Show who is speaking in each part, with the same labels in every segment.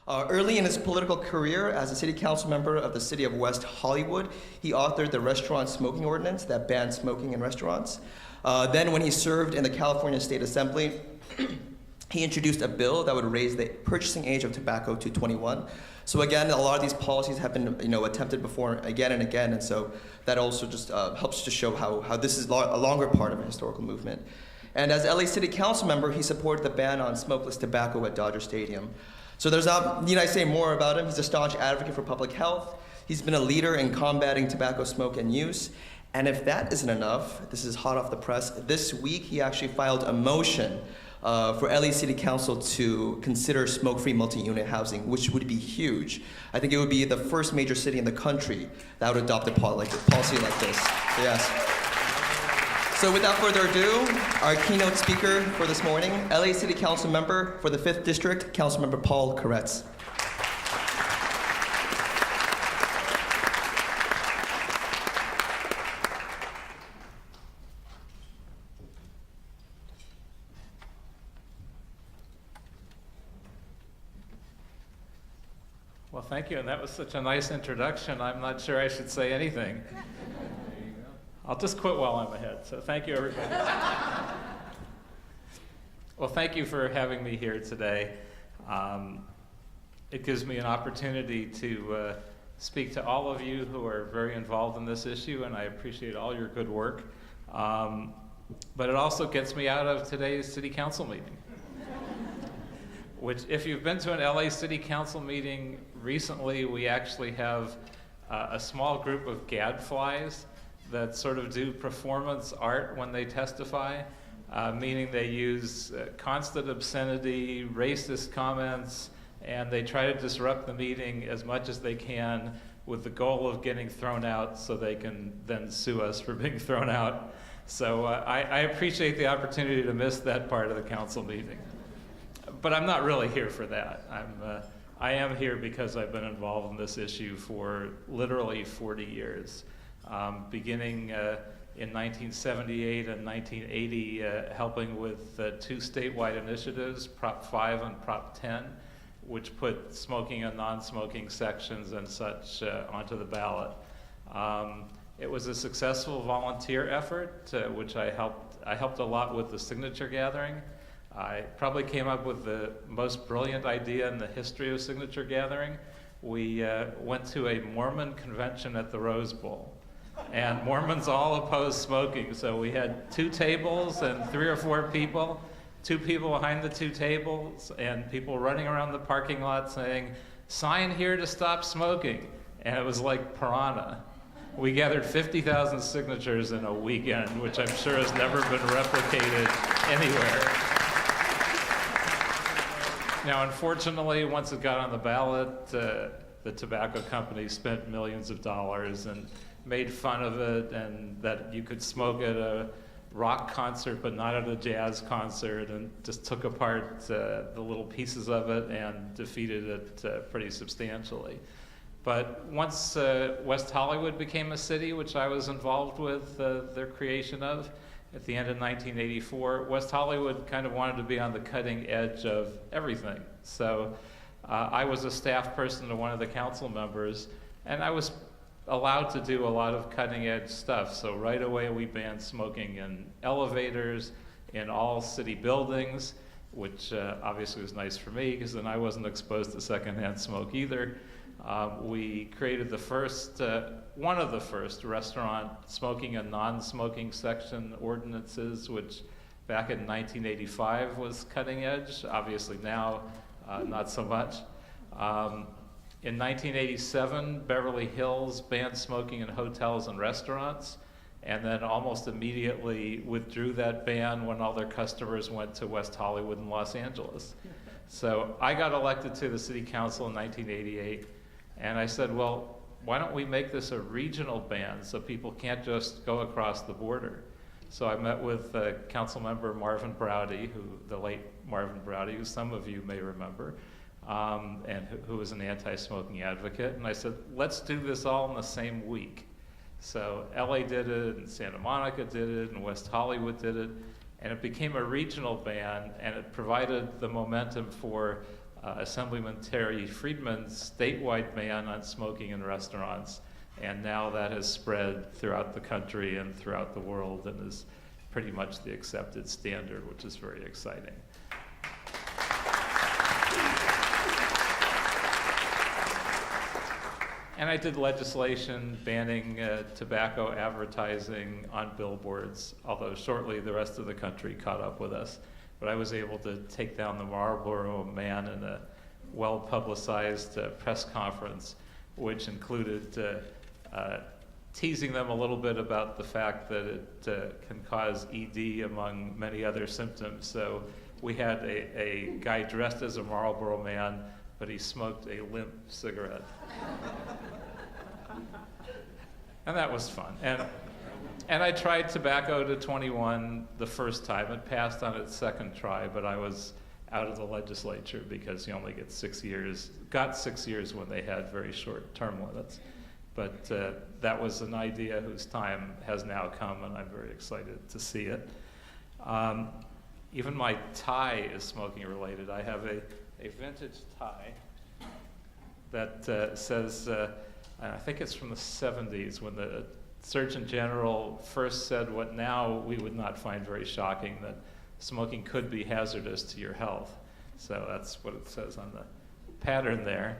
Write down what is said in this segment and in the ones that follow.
Speaker 1: Early in his political career as a city council member of the city of West Hollywood, he authored the restaurant smoking ordinance that banned smoking in restaurants. Then when he served in the California State Assembly, he introduced a bill that would raise the purchasing age of tobacco to 21. So again, a lot of these policies have been attempted before again and again, and so that also just helps to show how this is a longer part of a historical movement. And as LA City Council member, he supported the ban on smokeless tobacco at Dodger Stadium. So there's not, need I say more about him? He's a staunch advocate for public health. He's been a leader in combating tobacco smoke and use. And if that isn't enough, this is hot off the press, this week he actually filed a motion for LA City Council to consider smoke-free multi-unit housing, which would be huge. I think it would be the first major city in the country that would adopt a policy like this. So yes. So without further ado, our keynote speaker for this morning, LA City Council member for the 5th District, Councilmember Paul Koretz.
Speaker 2: Well, thank you, and that was such a nice introduction. I'm not sure I should say anything. I'll just quit while I'm ahead, so thank you, everybody. Well, thank you for having me here today. It gives me an opportunity to speak to all of you who are very involved in this issue, and I appreciate all your good work. But it also gets me out of today's City Council meeting. Which, if you've been to an LA City Council meeting recently, we actually have a small group of gadflies that sort of do performance art when they testify, meaning they use constant obscenity, racist comments, and they try to disrupt the meeting as much as they can with the goal of getting thrown out so they can then sue us for being thrown out. So I appreciate the opportunity to miss that part of the council meeting. But I'm not really here for that. I am here because I've been involved in this issue for literally 40 years. Beginning in 1978 and 1980, helping with 2 statewide initiatives, Prop 5 and Prop 10, which put smoking and non-smoking sections and such onto the ballot. It was a successful volunteer effort, which I helped a lot with the signature gathering. I probably came up with the most brilliant idea in the history of signature gathering. We went to a Mormon convention at the Rose Bowl. And Mormons all oppose smoking, so we had 2 tables and 3 or 4 people, 2 people behind the 2 tables, and people running around the parking lot saying, "Sign here to stop smoking." And it was like piranha. We gathered 50,000 signatures in a weekend, which I'm sure has never been replicated anywhere. Now, unfortunately, once it got on the ballot, the tobacco companies spent millions of dollars and made fun of it, and that you could smoke at a rock concert but not at a jazz concert, and just took apart the little pieces of it and defeated it pretty substantially. But once West Hollywood became a city, which I was involved with their creation of, at the end of 1984, West Hollywood kind of wanted to be on the cutting edge of everything. So I was a staff person to one of the council members, and I was allowed to do a lot of cutting edge stuff. So right away we banned smoking in elevators, in all city buildings, which obviously was nice for me because then I wasn't exposed to secondhand smoke either. We created the first, one of the first restaurant smoking and non-smoking section ordinances, which back in 1985 was cutting edge. Obviously now, not so much. In 1987, Beverly Hills banned smoking in hotels and restaurants, and then almost immediately withdrew that ban when all their customers went to West Hollywood and Los Angeles. So I got elected to the city council in 1988, and I said, well, why don't we make this a regional ban so people can't just go across the border? So I met with Councilmember Marvin Browdy, the late Marvin Browdy, who some of you may remember, and who was an anti-smoking advocate. And I said, let's do this all in the same week. So LA did it, and Santa Monica did it, and West Hollywood did it, and it became a regional ban, and it provided the momentum for Assemblyman Terry Friedman's statewide ban on smoking in restaurants, and now that has spread throughout the country and throughout the world and is pretty much the accepted standard, which is very exciting. And I did legislation banning tobacco advertising on billboards, although shortly the rest of the country caught up with us. But I was able to take down the Marlboro Man in a well-publicized press conference, which included teasing them a little bit about the fact that it can cause ED among many other symptoms. So we had a guy dressed as a Marlboro Man, but he smoked a limp cigarette. And that was fun. And I tried tobacco to 21 the first time. It passed on its second try, but I was out of the legislature because you only get 6 years, got 6 years when they had very short term limits. But that was an idea whose time has now come, and I'm very excited to see it. Even my tie is smoking related. I have a vintage tie that says, I think it's from the 70s, when the Surgeon General first said what now we would not find very shocking, that smoking could be hazardous to your health. So that's what it says on the pattern there.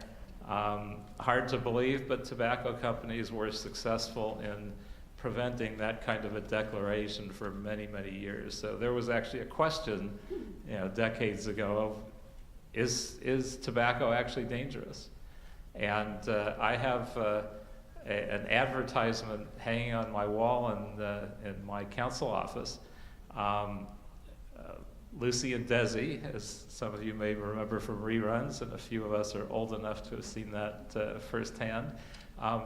Speaker 2: Hard to believe, but tobacco companies were successful in preventing that kind of a declaration for many, many years. So there was actually a question, decades ago, of is tobacco actually dangerous? And I have an advertisement hanging on my wall in my council office. Lucy and Desi, as some of you may remember from reruns, and a few of us are old enough to have seen that firsthand.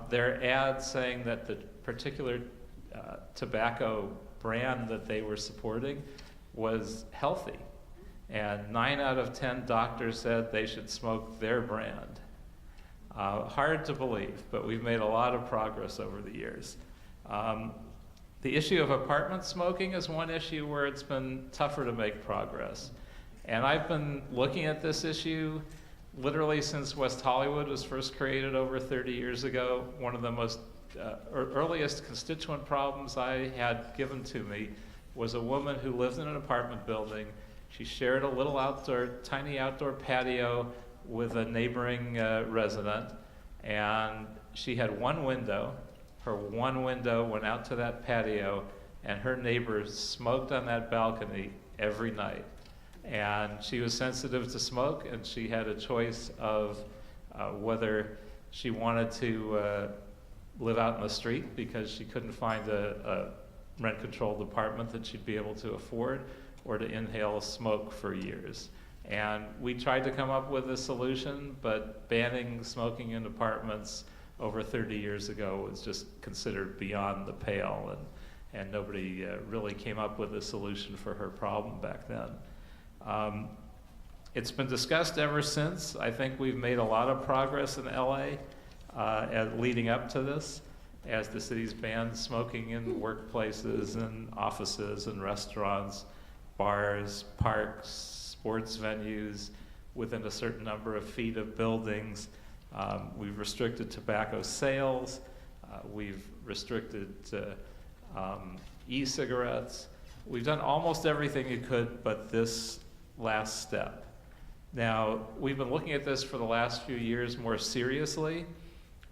Speaker 2: Their ad saying that the particular tobacco brand that they were supporting was healthy. And 9 out of 10 doctors said they should smoke their brand. Hard to believe, but we've made a lot of progress over the years. The issue of apartment smoking is one issue where it's been tougher to make progress. And I've been looking at this issue literally since West Hollywood was first created over 30 years ago. One of the most earliest constituent problems I had given to me was a woman who lived in an apartment building. She shared a little tiny outdoor patio with a neighboring resident, and she had one window. Her one window went out to that patio, and her neighbors smoked on that balcony every night. And she was sensitive to smoke, and she had a choice of whether she wanted to live out in the street because she couldn't find a rent-controlled apartment that she'd be able to afford, or to inhale smoke for years. And we tried to come up with a solution, but banning smoking in apartments over 30 years ago was just considered beyond the pale, and nobody really came up with a solution for her problem back then. It's been discussed ever since. I think we've made a lot of progress in LA leading up to this, as the city's banned smoking in workplaces and offices and restaurants, bars, parks, sports venues, within a certain number of feet of buildings. We've restricted tobacco sales. We've restricted e-cigarettes. We've done almost everything you could but this last step. Now, we've been looking at this for the last few years more seriously.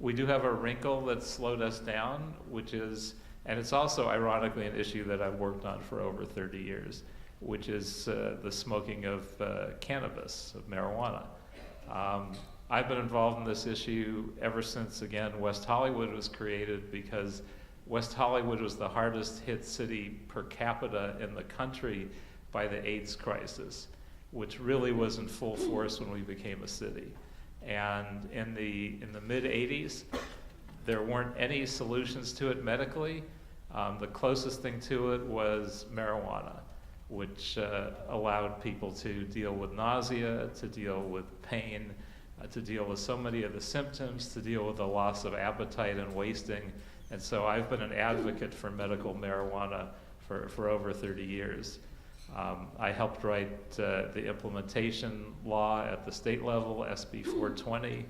Speaker 2: We do have a wrinkle that slowed us down, which is, and it's also ironically an issue that I've worked on for over 30 years, which is the smoking of cannabis, of marijuana. I've been involved in this issue ever since, again, West Hollywood was created, because West Hollywood was the hardest hit city per capita in the country by the AIDS crisis, which really was in full force when we became a city. And in the mid-'80s, there weren't any solutions to it medically. The closest thing to it was marijuana, which allowed people to deal with nausea, to deal with pain, to deal with so many of the symptoms, to deal with the loss of appetite and wasting. And so I've been an advocate for medical marijuana for over 30 years. I helped write the implementation law at the state level, SB 420.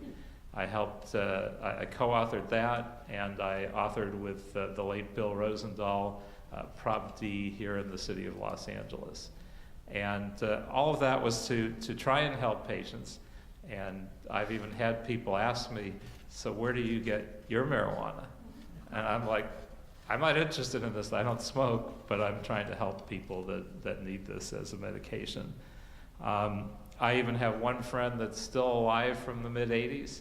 Speaker 2: I co-authored that, and I authored with the late Bill Rosendahl Prop D here in the city of Los Angeles. And all of that was to try and help patients. And I've even had people ask me, so where do you get your marijuana? And I'm like, I'm not interested in this. I don't smoke, but I'm trying to help people that need this as a medication. I even have one friend that's still alive from the mid-'80s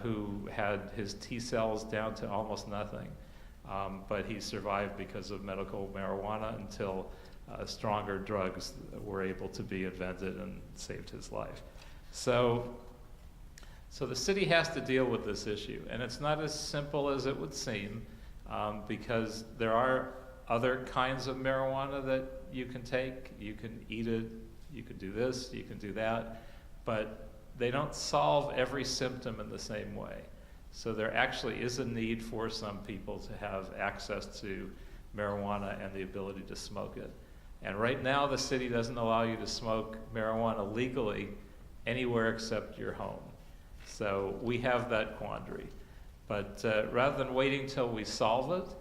Speaker 2: who had his T cells down to almost nothing. But he survived because of medical marijuana until stronger drugs were able to be invented and saved his life. So the city has to deal with this issue, and it's not as simple as it would seem, because there are other kinds of marijuana that you can take. You can eat it, you can do this, you can do that, but they don't solve every symptom in the same way. So there actually is a need for some people to have access to marijuana and the ability to smoke it. And right now the city doesn't allow you to smoke marijuana legally anywhere except your home. So we have that quandary. But rather than waiting till we solve it,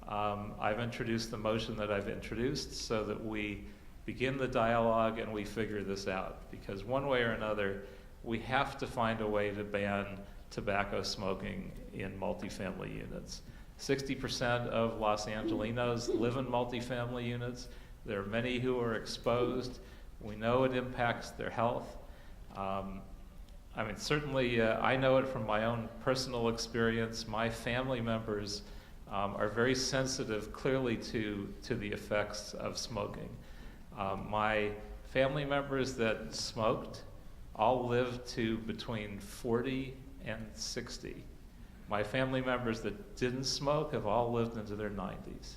Speaker 2: I've introduced the motion that I've introduced so that we begin the dialogue and we figure this out. Because one way or another, we have to find a way to ban tobacco smoking in multifamily units. 60% of Los Angelinos live in multifamily units. There are many who are exposed. We know it impacts their health. I mean, certainly I know it from my own personal experience. My family members are very sensitive, clearly, to the effects of smoking. My family members that smoked all lived to between 40 and 60. My family members that didn't smoke have all lived into their 90s.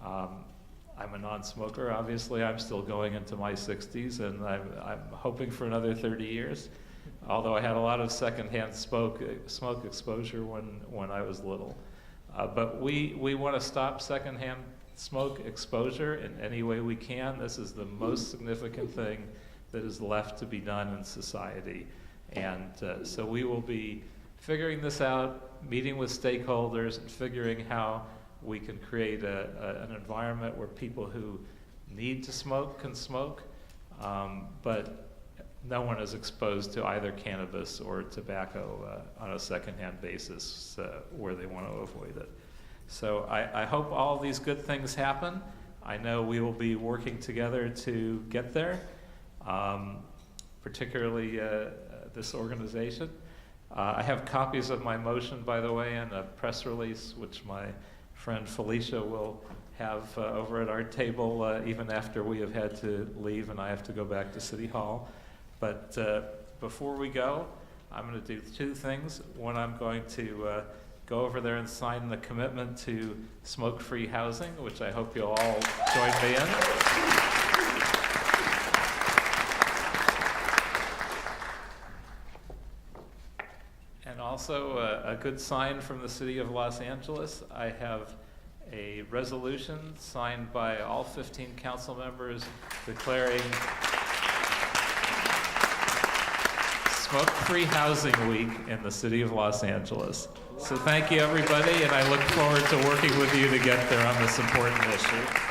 Speaker 2: I'm a non-smoker, obviously. I'm still going into my 60s, and I'm hoping for another 30 years. Although I had a lot of secondhand smoke exposure when I was little. But we want to stop secondhand smoke exposure in any way we can. This is the most significant thing that is left to be done in society. And so we will be figuring this out, meeting with stakeholders, and figuring how we can create an environment where people who need to smoke can smoke, but no one is exposed to either cannabis or tobacco on a secondhand basis where they want to avoid it. So I hope all these good things happen. I know we will be working together to get there, particularly this organization. I have copies of my motion, by the way, and a press release, which my friend Felicia will have over at our table even after we have had to leave and I have to go back to City Hall. But before we go, I'm going to do two things. One, I'm going to go over there and sign the commitment to smoke-free housing, which I hope you'll all join me in. And also a good sign from the city of Los Angeles. I have a resolution signed by all 15 council members declaring Smoke-Free Housing Week in the city of Los Angeles. So thank you, everybody, and I look forward to working with you to get there on this important issue.